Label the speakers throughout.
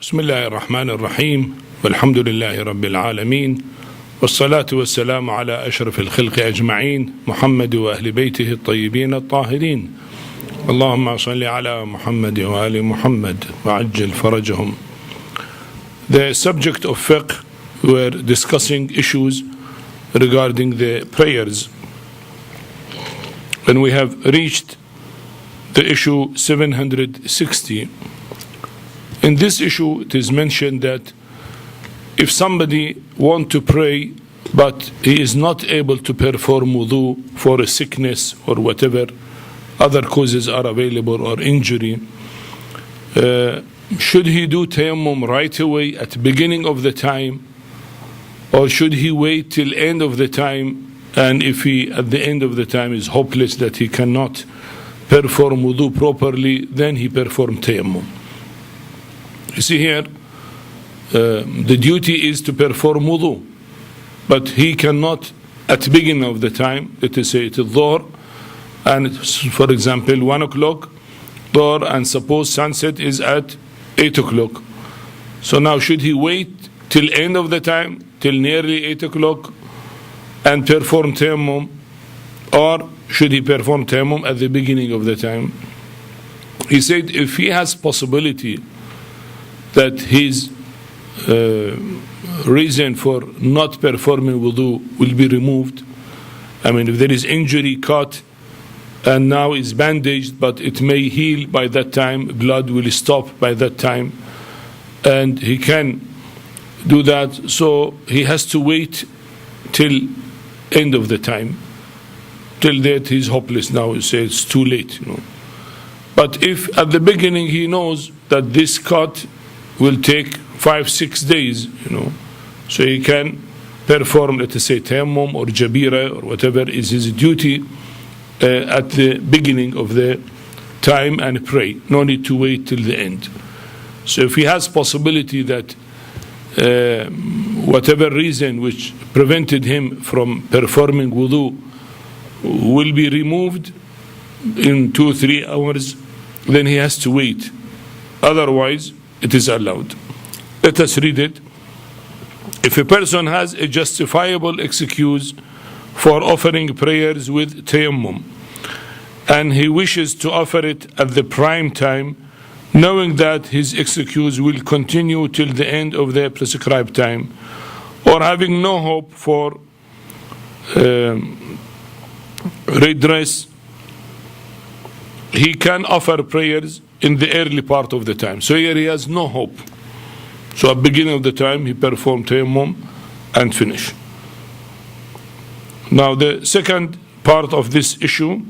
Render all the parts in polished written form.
Speaker 1: بسم الله الرحمن الرحيم والحمد لله رب العالمين والصلاة والسلام على أشرف الخلق أجمعين محمد وأهل بيته الطيبين الطاهرين اللهم صل على محمد وآل محمد وعجل فرجهم. The subject of fiqh, we're discussing issues regarding the prayers, and we have reached the issue 760. In this issue, it is mentioned that if somebody wants to pray but he is not able to perform wudu for a sickness or whatever other causes are available or injury, should he do tayammum right away at the beginning of the time, or should he wait till end of the time, and if he at the end of the time is hopeless that he cannot perform wudu properly, then he perform tayammum? You see here, the duty is to perform wudu, but he cannot at the beginning of the time. Let us say it is dhuhr, and for example 1 o'clock dhuhr, and suppose sunset is at 8 o'clock. So now should he wait till end of the time, till nearly 8 o'clock, and perform tayammum, or should he perform tayammum at the beginning of the time? He said if he has possibility that his reason for not performing wudu will be removed. I mean, if there is injury cut and now is bandaged, but it may heal by that time, blood will stop by that time, and he can do that, so he has to wait till end of the time. Till that he's hopeless now, he says it's too late, But if at the beginning he knows that this cut will take 5-6 days, so he can perform, let us say, tayammum or jabira or whatever is his duty at the beginning of the time and pray. No need to wait till the end. So if he has possibility that whatever reason which prevented him from performing wudu will be removed in 2-3 hours, then he has to wait. Otherwise, it is allowed. Let us read it. If a person has a justifiable excuse for offering prayers with tayammum, and he wishes to offer it at the prime time, knowing that his excuse will continue till the end of the prescribed time, or having no hope for redress, he can offer prayers in the early part of the time. So here he has no hope. So at the beginning of the time, he performed tayammum and finish. Now the second part of this issue,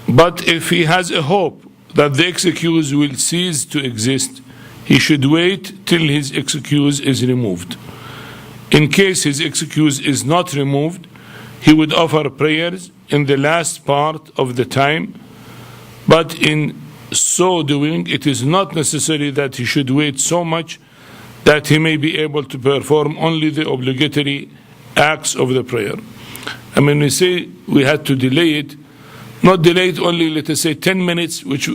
Speaker 1: but if he has a hope that the excuse will cease to exist, he should wait till his excuse is removed. In case his excuse is not removed, he would offer prayers in the last part of the time, but in so doing, it is not necessary that he should wait so much that he may be able to perform only the obligatory acts of the prayer. I mean, we say we had to delay it, not delay it only, let us say 10 minutes, which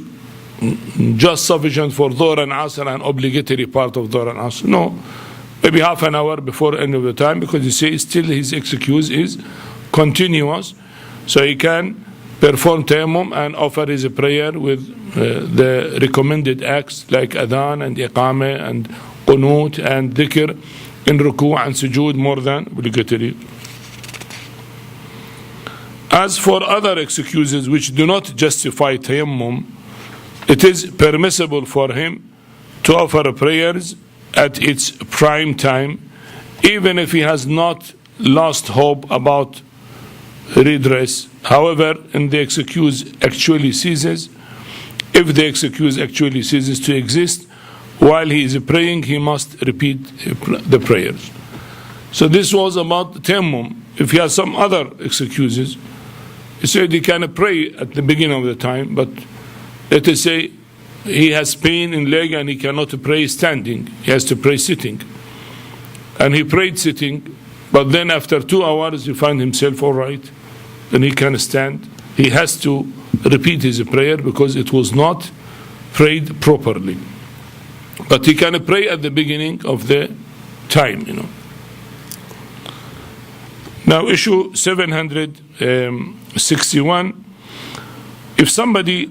Speaker 1: just sufficient for Dhuhr and Asr, an obligatory part of Dhuhr and Asr. No, maybe half an hour before end of the time, because you say still his excuse is continuous, so he can perform tayammum and offer his prayer with the recommended acts like adhan and iqamah and qunut and dhikr in ruku' and sujood more than obligatory. As for other excuses which do not justify tayammum, it is permissible for him to offer prayers at its prime time, even if he has not lost hope about redress. However, if the excuse actually ceases to exist while he is praying, he must repeat the prayers. So this was about tayammum. If he has some other excuses, he said he can pray at the beginning of the time, but let us say he has pain in leg and he cannot pray standing, he has to pray sitting, and he prayed sitting, but then after 2 hours he found himself all right, then he can stand. He has to repeat his prayer because it was not prayed properly. But he can pray at the beginning of the time, Now, issue 761, if somebody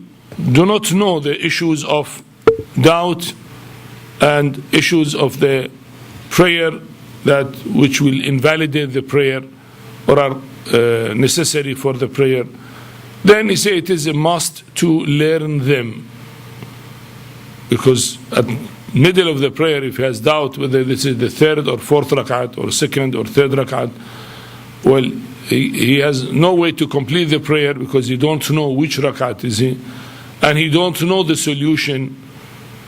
Speaker 1: do not know the issues of doubt and issues of the prayer which will invalidate the prayer or are necessary for the prayer, then he say it is a must to learn them. Because at middle of the prayer, if he has doubt whether this is the third or fourth rak'at or second or third rak'at, well, he has no way to complete the prayer because he don't know which rak'at is he, and he don't know the solution.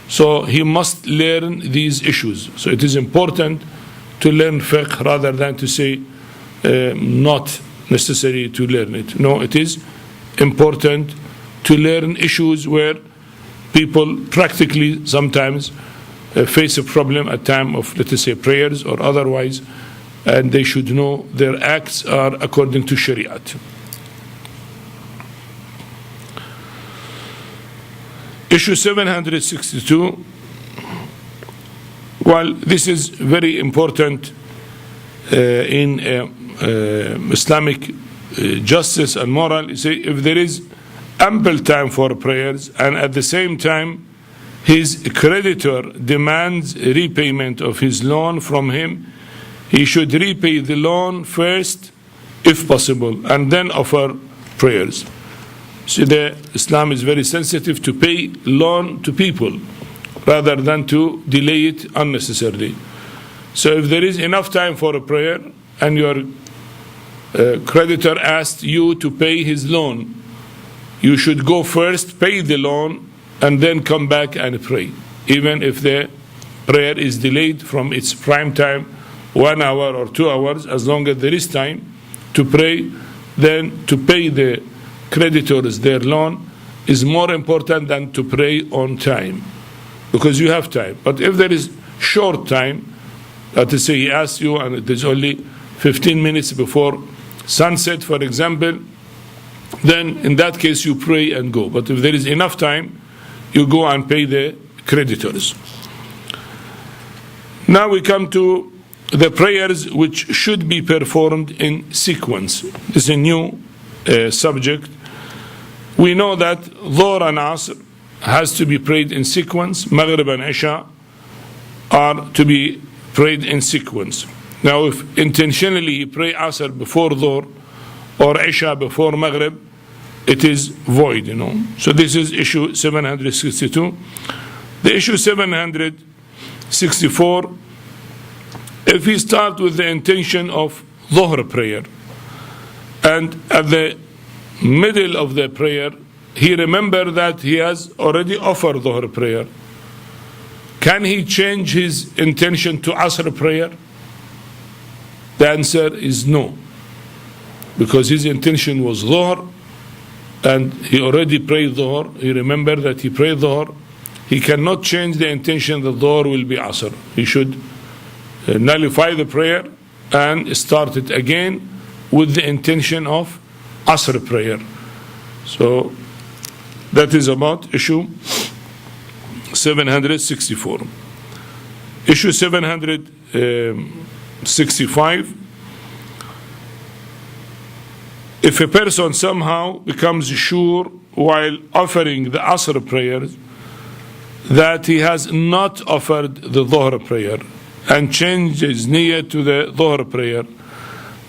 Speaker 1: So he must learn these issues. So it is important to learn fiqh rather than to say not necessary to learn it. No, it is important to learn issues where people practically sometimes face a problem at time of, let us say, prayers or otherwise, and they should know their acts are according to Shariat. Issue 762, well, this is very important in Islamic justice and moral. You say, if there is ample time for prayers and at the same time his creditor demands repayment of his loan from him, he should repay the loan first if possible and then offer prayers. So Islam is very sensitive to pay loan to people rather than to delay it unnecessarily. So if there is enough time for a prayer and your creditor asked you to pay his loan, you should go first, pay the loan, and then come back and pray. Even if the prayer is delayed from its prime time, 1 hour or 2 hours, as long as there is time to pray, then to pay the creditors their loan is more important than to pray on time, because you have time. But if there is short time, let us say he asks you and it is only 15 minutes before sunset, for example, then in that case you pray and go. But if there is enough time, you go and pay the creditors. Now we come to the prayers which should be performed in sequence. This is a new subject. We know that Dhuhr and Asr has to be prayed in sequence. Maghreb and Isha are to be prayed in sequence. Now if intentionally you pray Asr before Dhuhr or Isha before Maghreb, it is void, So this is issue 762. The issue 764, if he start with the intention of Dhuhr prayer, and at the middle of the prayer, he remember that he has already offered Dhuhr prayer, can he change his intention to Asr prayer? The answer is no, because his intention was Dhuhr, and he already prayed Dhuhr. He remembered that he prayed Dhuhr. He cannot change the intention that Dhuhr will be Asr. He should nullify the prayer and start it again with the intention of Asr prayer. So that is about issue 764. Issue 765, if a person somehow becomes sure while offering the Asr prayers that he has not offered the Dhuhr prayer and changed his niyyah to the Dhuhr prayer,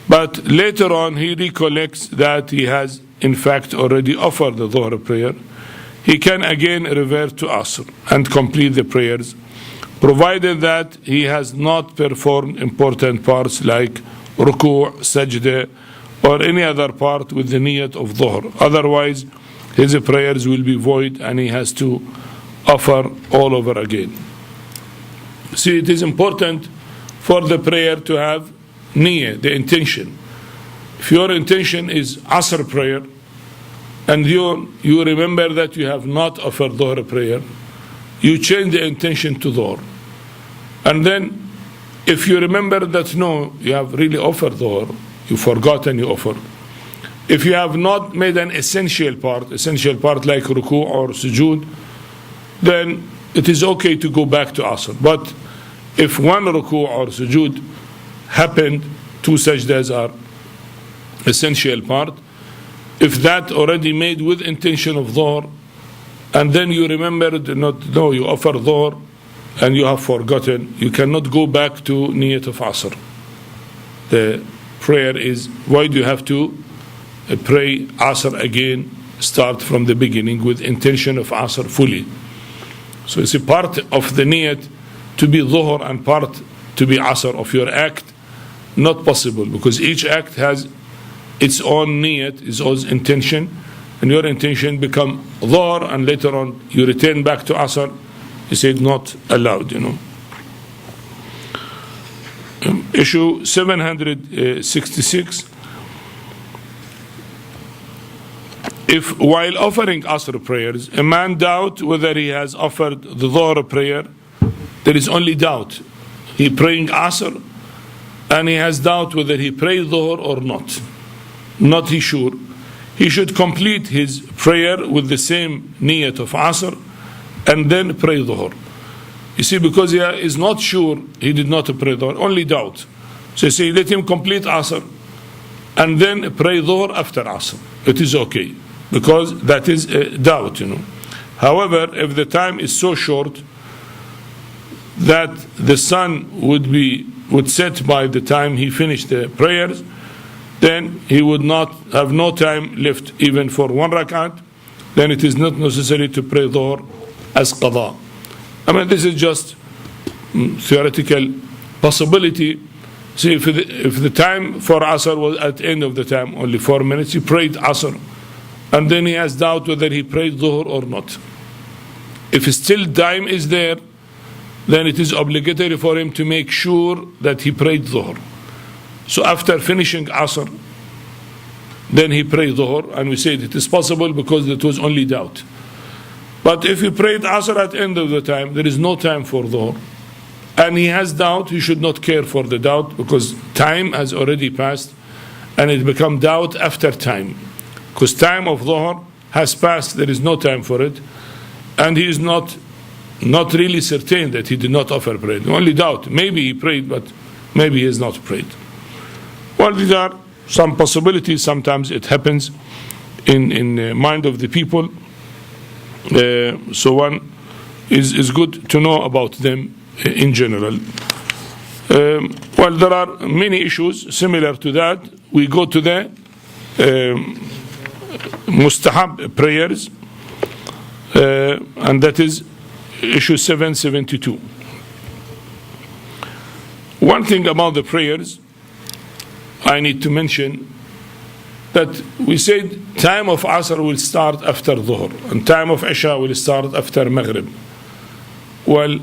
Speaker 1: but later on he recollects that he has in fact already offered the Dhuhr prayer, he can again revert to Asr and complete the prayers, provided that he has not performed important parts like ruku', sajda, or any other part with the niyyat of Dhuhr. Otherwise, his prayers will be void and he has to offer all over again. See, it is important for the prayer to have niyyah, the intention. If your intention is Asr prayer, and you remember that you have not offered Dhuhr prayer, you change the intention to Dhuhr. And then, if you remember that no, you have really offered Dhuhr, you forgot and you offered. If you have not made an essential part like ruku' or sujood, then it is okay to go back to Asr. But if one ruku' or sujood happened, two sajdas are essential part. If that already made with intention of Dhuhr, and then you remembered you offer Dhuhr and you have forgotten, you cannot go back to Niyat of Asr. The prayer is, why do you have to pray Asr again, start from the beginning with intention of Asr fully? So it's a part of the Niyat to be Dhuhr and part to be Asr of your act. Not possible, because each act has its own niyat, its own intention, and your intention become Dhuhr, and later on you return back to Asr. He said not allowed, Issue 766. If while offering Asr prayers, a man doubt whether he has offered the Dhuhr prayer, there is only doubt. He praying Asr, and he has doubt whether he prayed Dhuhr or not. Not he sure. He should complete his prayer with the same niyat of Asr and then pray Dhuhr. You see, because he is not sure, he did not pray Dhuhr, only doubt. So you say, let him complete Asr and then pray Dhuhr after Asr. It is okay, because that is a doubt, However, if the time is so short that the sun would set by the time he finished the prayers, then he would not have no time left even for one rakat. Then it is not necessary to pray Dhuhr as qada. This is just theoretical possibility. See, if the time for Asr was at the end of the time, only 4 minutes, he prayed Asr, and then he has doubt whether he prayed Dhuhr or not. If still time is there, then it is obligatory for him to make sure that he prayed Dhuhr. So after finishing Asr, then he prayed Dhuhr, and we said it is possible because it was only doubt. But if he prayed Asr at the end of the time, there is no time for Dhuhr, and he has doubt, he should not care for the doubt, because time has already passed, and it becomes doubt after time. Because time of Dhuhr has passed, there is no time for it, and he is not really certain that he did not offer prayer. Only doubt. Maybe he prayed, but maybe he has not prayed. Well, these are some possibilities. Sometimes it happens in the mind of the people. So one is good to know about them in general. Well, there are many issues similar to that. We go to the Mustahab prayers, and that is issue 772. One thing about the prayers I need to mention, that we said time of Asr will start after Dhuhr, and time of Isha will start after Maghreb. Well,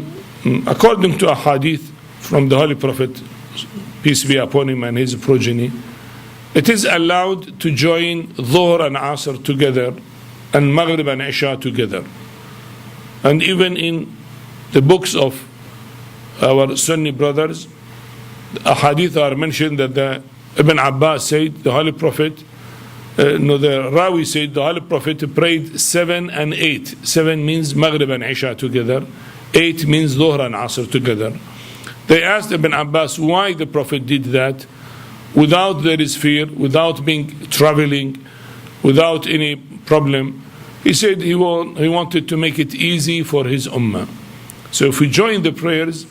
Speaker 1: according to a hadith from the Holy Prophet, peace be upon him and his progeny, it is allowed to join Dhuhr and Asr together and Maghrib and Isha together. And even in the books of our Sunni brothers, a hadith are mentioned that the Ibn Abbas said, the Holy Prophet, the Rawi said, the Holy Prophet prayed 7 and 8. 7 means Maghrib and Isha together. 8 means Dhuhr and Asr together. They asked Ibn Abbas why the Prophet did that without there is fear, without being traveling, without any problem. He said he wanted to make it easy for his ummah. So if we join the prayers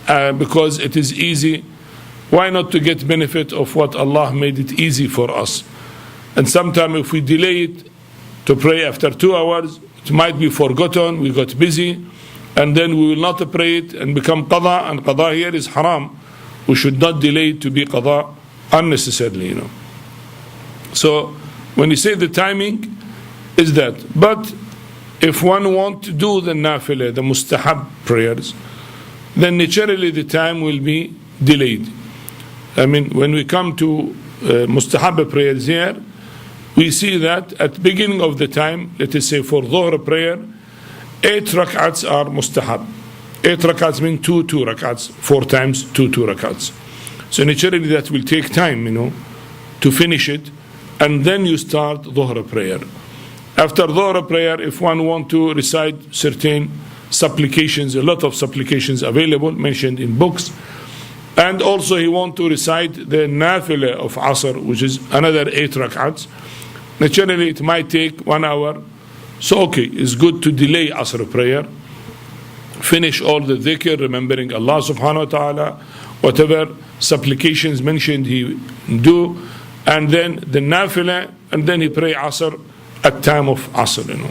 Speaker 1: because it is easy, why not to get benefit of what Allah made it easy for us? And sometimes if we delay it to pray after 2 hours, it might be forgotten, we got busy, and then we will not pray it and become qada, and qada here is haram. We should not delay it to be qada unnecessarily, So when you say the timing is that, but if one want to do the Nafila, the Mustahab prayers, then naturally the time will be delayed. When we come to Mustahab prayers here, we see that at the beginning of the time, let us say for Dhuhr prayer, 8 rak'ats are Mustahab. 8 rak'ats mean 2 rak'ats, 4 times 2 rak'ats. So naturally that will take time, to finish it, and then you start Dhuhr prayer. After Dhuhr prayer, if one want to recite certain supplications, a lot of supplications available, mentioned in books. And also he wants to recite the Nafila of Asr, which is another 8 rak'ats. Naturally, it might take 1 hour. So, okay, it's good to delay Asr prayer. Finish all the dhikr, remembering Allah subhanahu wa ta'ala, whatever supplications mentioned he do, and then the Nafila, and then he pray Asr at time of Asr,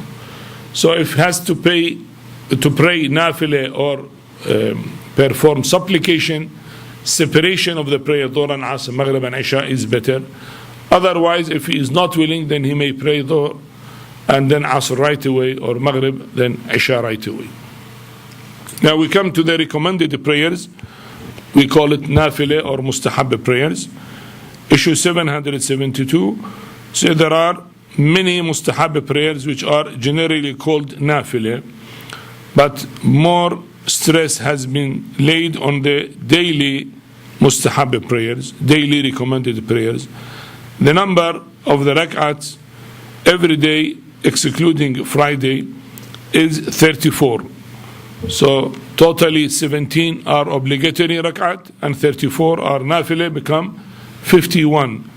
Speaker 1: So if he has to pray Nafila or perform supplication, separation of the prayer, Dhuhr and Asr, Maghreb and Isha is better. Otherwise, if he is not willing, then he may pray Dhuhr and then Asr right away, or Maghrib, then Isha right away. Now we come to the recommended prayers. We call it Nafila or Mustahab prayers. Issue 772. So there are many Mustahab prayers which are generally called Nafila, but more stress has been laid on the daily Mustahab prayers, daily recommended prayers. The number of the rak'ats every day, excluding Friday, is 34. So totally 17 are obligatory rak'at and 34 are nafile, become 51.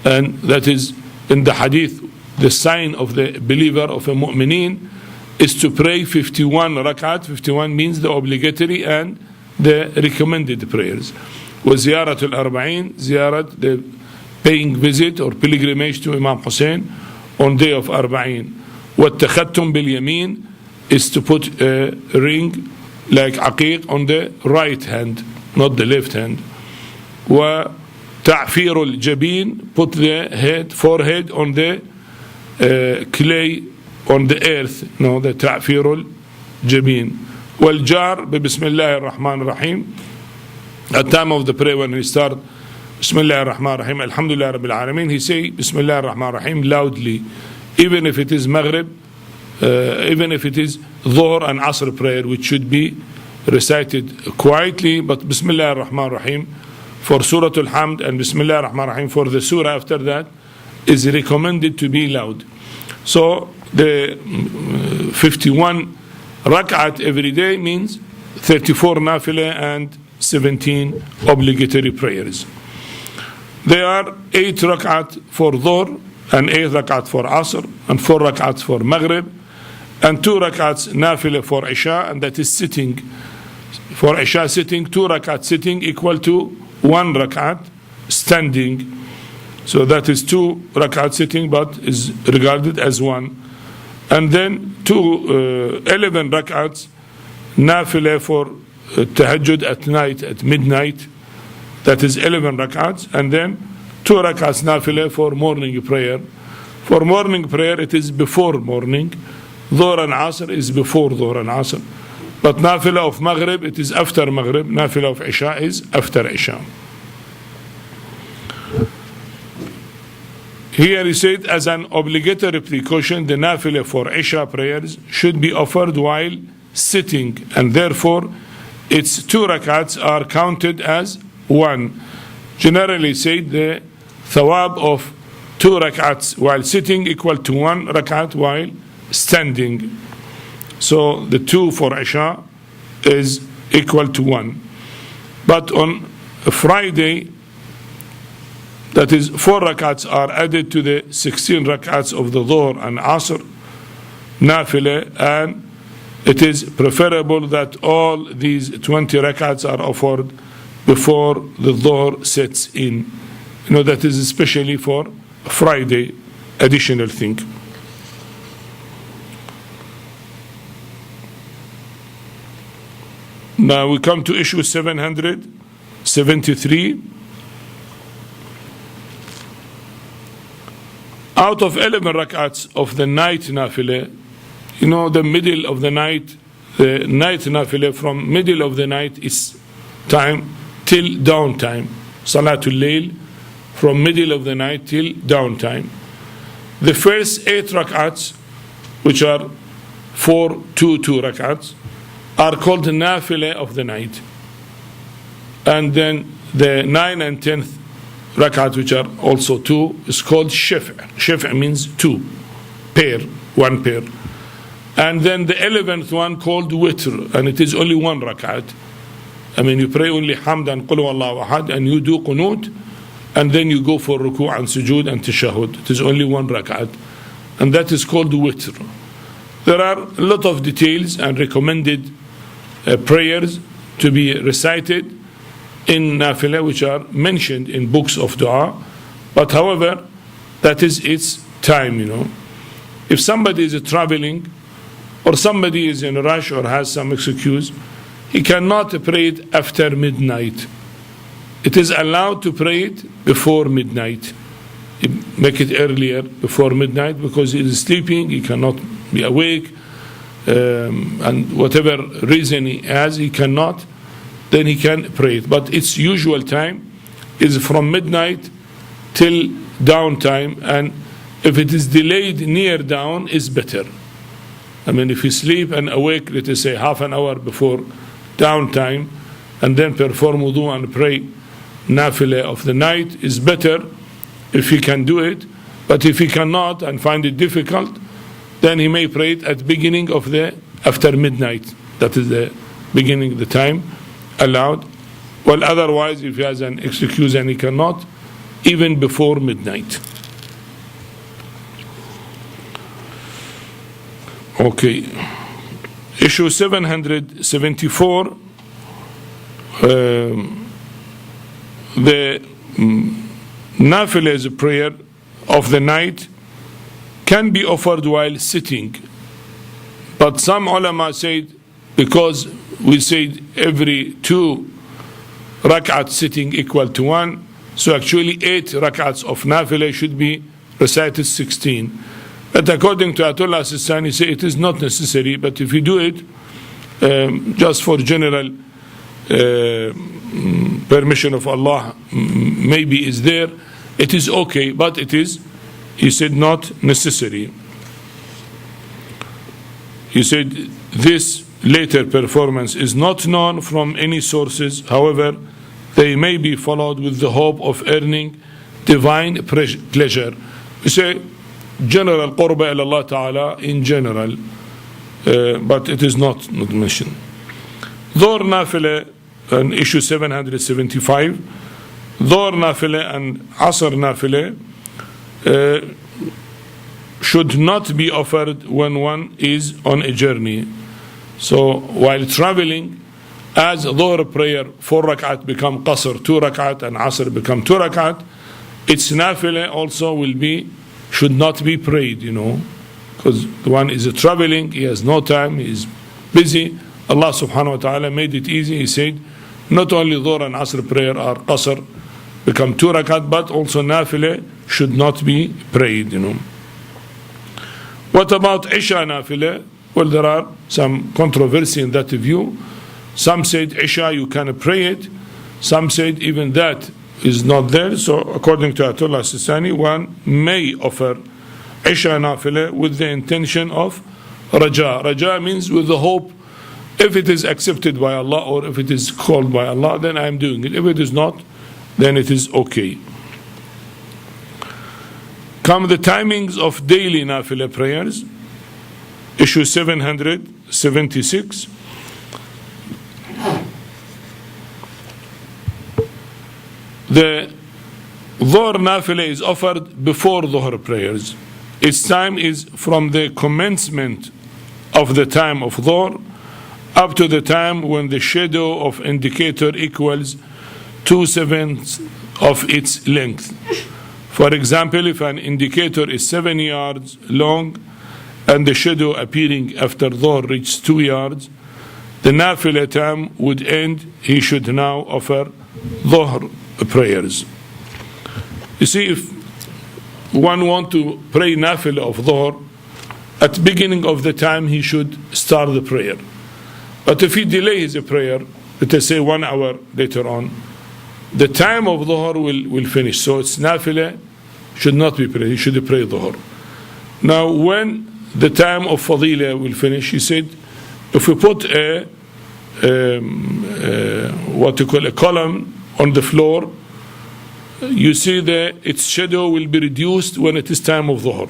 Speaker 1: And that is in the hadith, the sign of the believer, of a mu'mineen, is to pray 51 rak'at. 51 means the obligatory and the recommended prayers. وزيارة الأربعين, ziyarat, the paying visit or pilgrimage to Imam Hussain on day of Arba'in. والتختم باليمين is to put a ring like aqiq on the right hand, not the left hand. وتعفير الجبين, put the forehead on the clay, on the earth, no, the تعفير الجبين. والجار بسم الله الرحمن الرحيم. At time of the prayer, when we start Bismillah ar-Rahman ar-Rahim, Alhamdulillah Rabbil Alameen, he say Bismillah ar-Rahman ar-Rahim loudly, even if it is Maghrib, even if it is Dhuhr and Asr prayer, which should be recited quietly. But Bismillah ar-Rahman ar-Rahim for Surah Al-Hamd and Bismillah ar-Rahman ar-Rahim for the surah after that is recommended to be loud. So the 51 rak'at every day means 34 nafila and 17 obligatory prayers. There are 8 rak'at for Dhuhr and 8 rak'at for Asr and 4 rak'at for Maghrib and 2 rak'ats nafila for Isha, and that is sitting. For Isha sitting, 2 rak'at sitting equal to 1 rak'at standing. So that is 2 rak'at sitting, but is regarded as 1. And then 11 rak'ats nafila for tahajjud at night, at midnight. That is 11 rak'ats. And then 2 rak'ats nafila for morning prayer. For morning prayer, it is before morning. Dhuhr and Asr is before Dhuhr and Asr. But nafila of Maghrib, it is after Maghrib. Nafila of Isha is after Isha. Here he said, as an obligatory precaution, the nafila for Isha prayers should be offered while sitting, and therefore its 2 rak'ats are counted as 1. Generally said, the thawab of 2 rak'ats while sitting equal to 1 rak'at while standing. So the 2 for Isha is equal to 1. But on a Friday, that is 4 rak'ats are added to the 16 rak'ats of the Dhuhr and Asr nafila, and it is preferable that all these 20 rak'ats are offered before the Dhuhr sets in. That is especially for Friday, additional thing. Now we come to issue 773. Out of 11 rak'ats of the night nafila, the middle of the night nafila, from middle of the night is time till dawn time. Salatul Layl, from middle of the night till dawn time. The first 8 rak'ats, which are 4, 2, 2 rak'ats, are called the nafila of the night. And then the 9 and 10th rak'at, which are also 2, is called shaf'. Shaf' means 2 pair, 1 pair. And then the 11th one called witr, and it is only one rak'at. I mean, you pray only hamd and qul huwallahu ahad, and you do qunut, and then you go for ruku' and sujood and tashahud. It is only one rak'at, and that is called witr. There are a lot of details and recommended prayers to be recited in Nafila, which are mentioned in books of dua. But however, that is its time, If somebody is traveling, or somebody is in a rush or has some excuse, he cannot pray it after midnight. It is allowed to pray it before midnight. Make it earlier, before midnight, because he is sleeping, he cannot be awake, and whatever reason he has, he cannot, then he can pray it. But its usual time is from midnight till down time, and if it is delayed near down, is better. I mean, if you sleep and awake, let us say half an hour before down time, and then perform wudu and pray nafila of the night, is better if he can do it. But if he cannot and find it difficult, then he may pray it at the beginning of after midnight. That is the beginning, the time allowed. Well, otherwise, if he has an excuse and he cannot, even before midnight. Okay. Issue 774. The Nafila is a prayer of the night can be offered while sitting. But some ulama said, because we said every 2 rak'at sitting equal to 1, so actually 8 rak'ats of Nafila should be recited 16. But according to Ayatullah Al-Sistani, say it is not necessary, but if you do it just for general permission of Allah, maybe is there, it is okay, but it is, he said, not necessary. He said this later performance is not known from any sources. However, they may be followed with the hope of earning divine pleasure. We say general qurba ila Allah Ta'ala in general, but it is not mentioned. Dhuhr Nafila, and issue 775, Dhuhr Nafila and Asr Nafila should not be offered when one is on a journey. So while traveling, as Dhuhr prayer 4 rak'at become Qasr 2 rak'at and Asr become 2 rak'at, its Nafila also should not be prayed, because the one is traveling, he has no time, he is busy. Allah subhanahu wa ta'ala made it easy. He said not only Dhuhr and Asr prayer are Qasr, become 2 rakat, but also Nafila should not be prayed, What about Isha Nafila? Well, there are some controversy in that view. Some said Isha you can pray it. Some said even that is not there. So according to Ayatullah Al-Sistani, one may offer Isha Nafila with the intention of Raja. Raja means with the hope, if it is accepted by Allah or if it is called by Allah, then I am doing it. If it is not, then it is okay. Come the timings of daily Nafila prayers. Issue 776. The Dhuhr Nafila is offered before Dhuhr prayers. Its time is from the commencement of the time of Dhuhr up to the time when the shadow of indicator equals 2/7 of its length. For example, if an indicator is 7 yards long and the shadow appearing after Dhuhr reaches 2 yards, the Nafila time would end. He should now offer Dhuhr prayers. You see, if one want to pray Nafila of Dhuhr, at the beginning of the time he should start the prayer. But if he delays the prayer, let us say 1 hour later on, the time of Dhuhr will finish. So it's Nafila should not be prayed. He should pray Dhuhr. Now when the time of Fadila will finish, he said, if we put a column on the floor, you see that its shadow will be reduced when it is time of Dhuhr.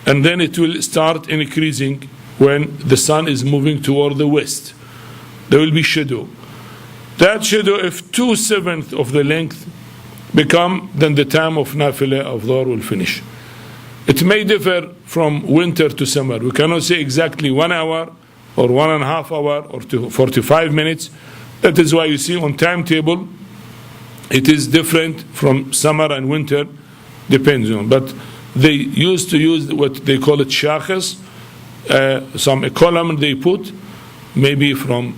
Speaker 1: And then it will start increasing when the sun is moving toward the west. There will be shadow. That shadow, if 2/7 of the length become, then the time of Nafila of Dhuhr will finish. It may differ from winter to summer. We cannot say exactly 1 hour or 1.5 hours or 45 minutes. That is why you see on timetable it is different from summer and winter, depends on. But they used to use what they call it shakhs, a column they put, maybe from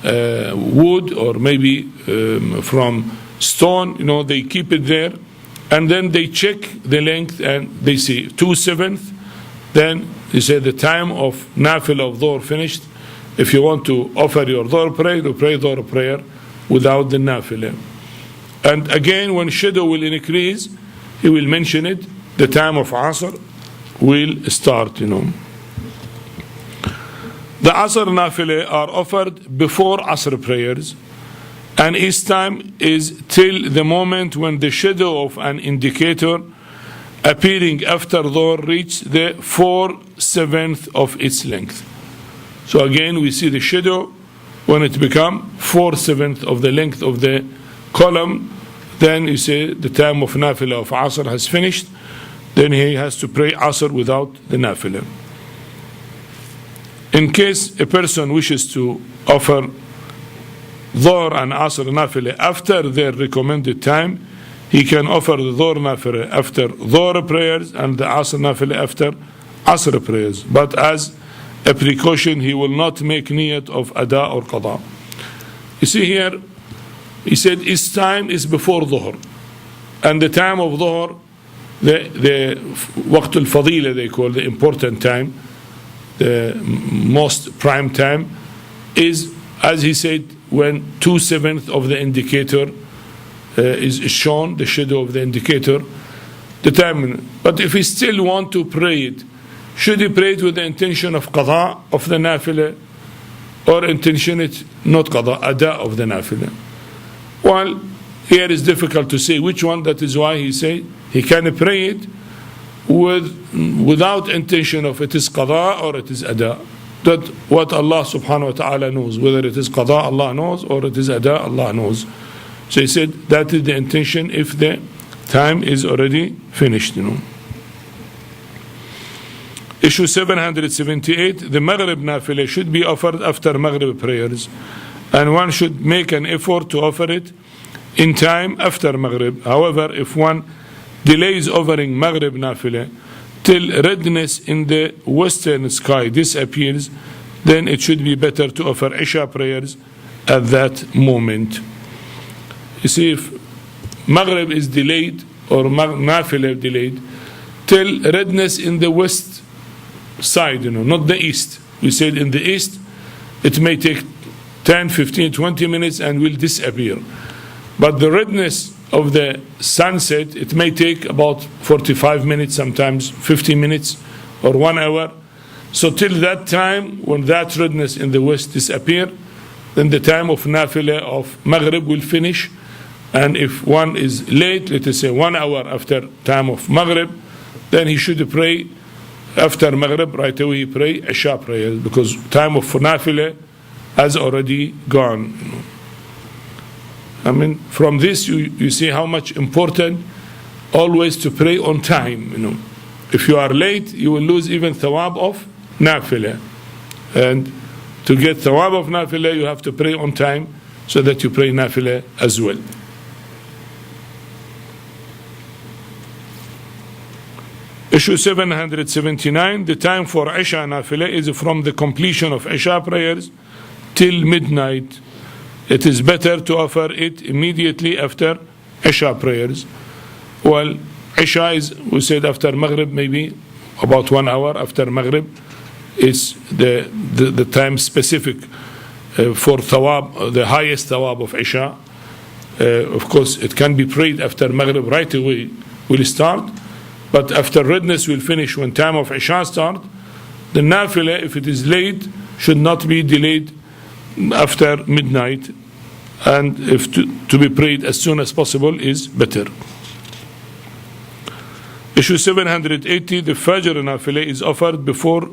Speaker 1: wood or maybe from stone, they keep it there, and then they check the length and they see 2/7, then they say the time of Nafila of Dhuhr finished. If you want to offer your Dhuhr prayer, you pray Dhuhr prayer without the Nafila. And again, when shadow will increase, he will mention it, the time of Asr will start, The Asr Nafila are offered before Asr prayers, and each time is till the moment when the shadow of an indicator appearing after Dhuhr reaches the 4/7 of its length. So again, we see the shadow when it becomes 4/7 of the length of the column. Then you say the time of Nafila of Asr has finished. Then he has to pray Asr without the Nafila. In case a person wishes to offer Dhuhr and Asr Nafila after their recommended time, he can offer the Dhuhr Nafila after Dhuhr prayers and the Asr Nafila after Asr prayers. But as a precaution, he will not make niyat of Ada or Qada. You see here, he said his time is before Dhuhr. And the time of Dhuhr, the Waqt al-Fadila they call, the important time, the most prime time, is, as he said, when 2/7 of the indicator is shown, the shadow of the indicator, the time. But if he still want to pray it, should he pray it with the intention of Qada of the Nafila, or intention it not Qada, Ada of the Nafila? Well, here is difficult to say which one. That is why he say he can pray it without intention of it is Qada or it is Ada. That what Allah subhanahu wa ta'ala knows, whether it is Qada Allah knows or it is Ada Allah knows. So he said that is the intention if the time is already finished. Issue 778, the Maghreb Nafila should be offered after Maghreb prayers, and one should make an effort to offer it in time after Maghrib. However, if one delays offering Maghrib Nafila till redness in the western sky disappears, then it should be better to offer Isha prayers at that moment. You see, if Maghrib is delayed or Nafila delayed till redness in the west side, not the east. We said in the east it may take 10, 15, 20 minutes and will disappear. But the redness of the sunset, it may take about 45 minutes, sometimes 50 minutes or 1 hour. So till that time, when that redness in the west disappear, then the time of Nafila of Maghrib will finish. And if one is late, let us say 1 hour after time of Maghrib, then he should pray after Maghrib, right away he pray Isha prayer, because time of Nafila has already gone. From this you see how much important always to pray on time. If you are late, you will lose even thawab of Nafila. And to get thawab of Nafila, you have to pray on time so that you pray Nafila as well. Issue 779, the time for Isha Nafila is from the completion of Isha prayers till midnight. It is better to offer it immediately after Isha prayers. Well, Isha is, we said after Maghrib, maybe about 1 hour after Maghrib is the time specific for thawab, the highest thawab of Isha. Of course, it can be prayed after Maghrib right away will start, but after redness will finish when time of Isha start. The Nafila, if it is late, should not be delayed after midnight, and if to be prayed as soon as possible is better. Issue 780, the Fajr Nafila is offered before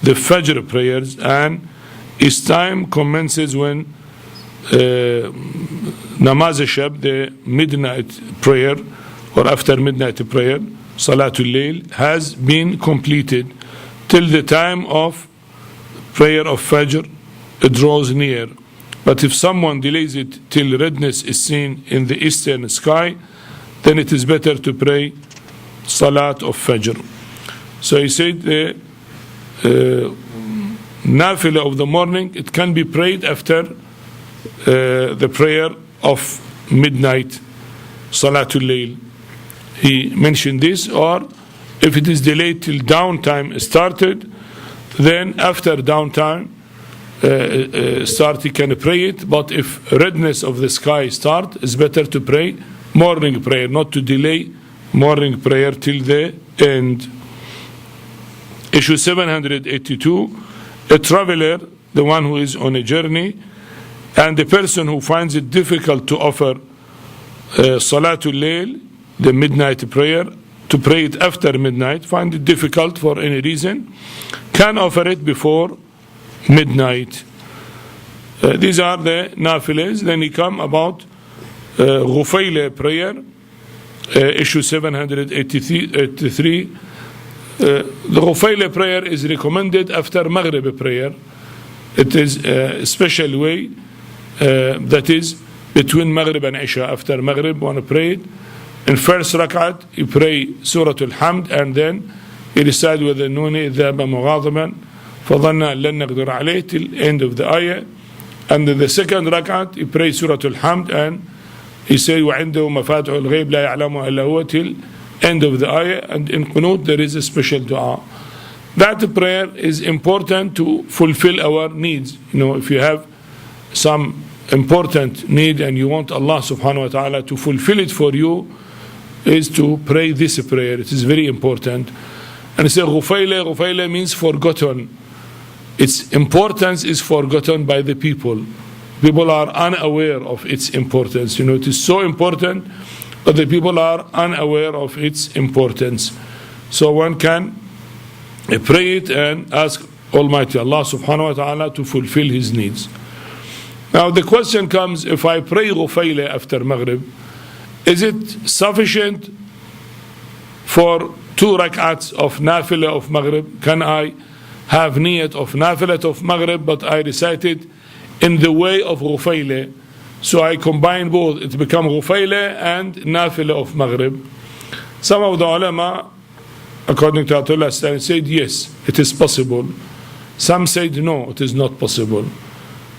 Speaker 1: the Fajr prayers, and its time commences when Namaz Shab, the midnight prayer, or after midnight prayer, Salatul Layl, has been completed till the time of prayer of Fajr draws near. But if someone delays it till redness is seen in the eastern sky, then it is better to pray Salat of Fajr. So he said the Nafila of the morning, it can be prayed after the prayer of midnight, Salatul Layl. He mentioned this, or if it is delayed till downtime started, then after downtime start, he can pray it. But if redness of the sky start, it's better to pray morning prayer, not to delay morning prayer till the end. Issue 782, a traveler, the one who is on a journey, and the person who finds it difficult to offer Salatul Layl, the midnight prayer, to pray it after midnight, find it difficult for any reason, can offer it before midnight. These are the nafilas. Then he come about Ghufayla prayer, issue 783. The Ghufayla prayer is recommended after Maghreb prayer. It is a special way, that is between Maghrib and Isha. After Maghrib, one pray it. In first rak'at, you pray Surah Al-Hamd, and then you recite with the Nuni ذَهَبَ مُغَاضِبًا فَظَنَّا لَنْ نَقْدِرَ عَلَيْهِ till end of the ayah. And in the second rak'at, you pray Surah Al-Hamd, and he say وَعِنْدَهُ مَفَاتِحُ الْغَيْبِ لَا يَعْلَمُهَا إِلَّا هُوَ till end of the ayah. And in Qunut there is a special dua. That prayer is important to fulfill our needs. You know, if you have some important need and you want Allah subhanahu wa ta'ala to fulfill it for you, is to pray this prayer. It is very important. And he said Ghufayla means forgotten. Its importance is forgotten by the people. People are unaware of its importance. You know, it is so important, but the people are unaware of its importance. So one can pray it and ask Almighty Allah subhanahu wa ta'ala to fulfill his needs. Now the question comes, if I pray Ghufayla after Maghrib, is it sufficient for 2 rak'ats of Nafila of Maghrib? Can I have niyat of Nafilat of Maghrib, but I recite it in the way of Ghufayla? So I combine both, it becomes Ghufayla and Nafila of Maghrib. Some of the ulama, according to Ayatullah, said yes, it is possible. Some said no, it is not possible.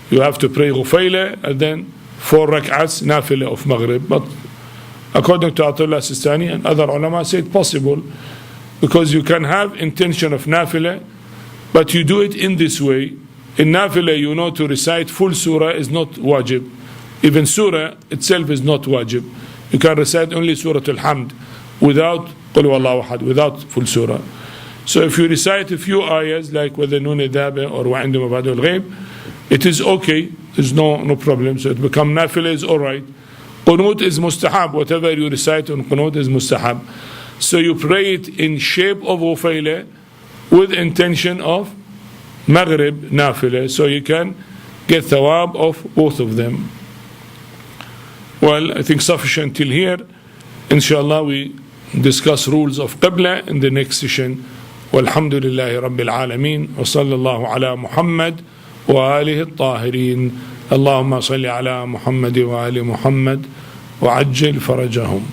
Speaker 1: You have to pray Ghufayla and then 4 rak'ats Nafila of Maghrib. But according to Ayatullah Al-Sistani and other ulama, said possible, because you can have intention of Nafila, but you do it in this way. In Nafila, you know, to recite full surah is not wajib. Even surah itself is not wajib. You can recite only Surah Al-Hamd without Qul Huwallahu Ahad, without full surah. So if you recite a few ayahs like وَذَا نُونِ دَابَ or وَعِنْدَ مَبَعْدُ الْغَيْبِ, it is okay, there's no problem. So it becomes Nafila is alright. Qunut is Mustahab, whatever you recite on Qunut is Mustahab. So you pray it in shape of Ghufayla with intention of Maghrib Nafila, so you can get thawab of both of them. Well, I think sufficient till here. Inshallah, we discuss rules of Qibla in the next session. Walhamdulillahi Rabbil Alameen. Wa sallallahu ala Muhammad wa alihi al-tahirin. Allahumma salli ala Muhammad wa ali Muhammad wa ajjil farajahum.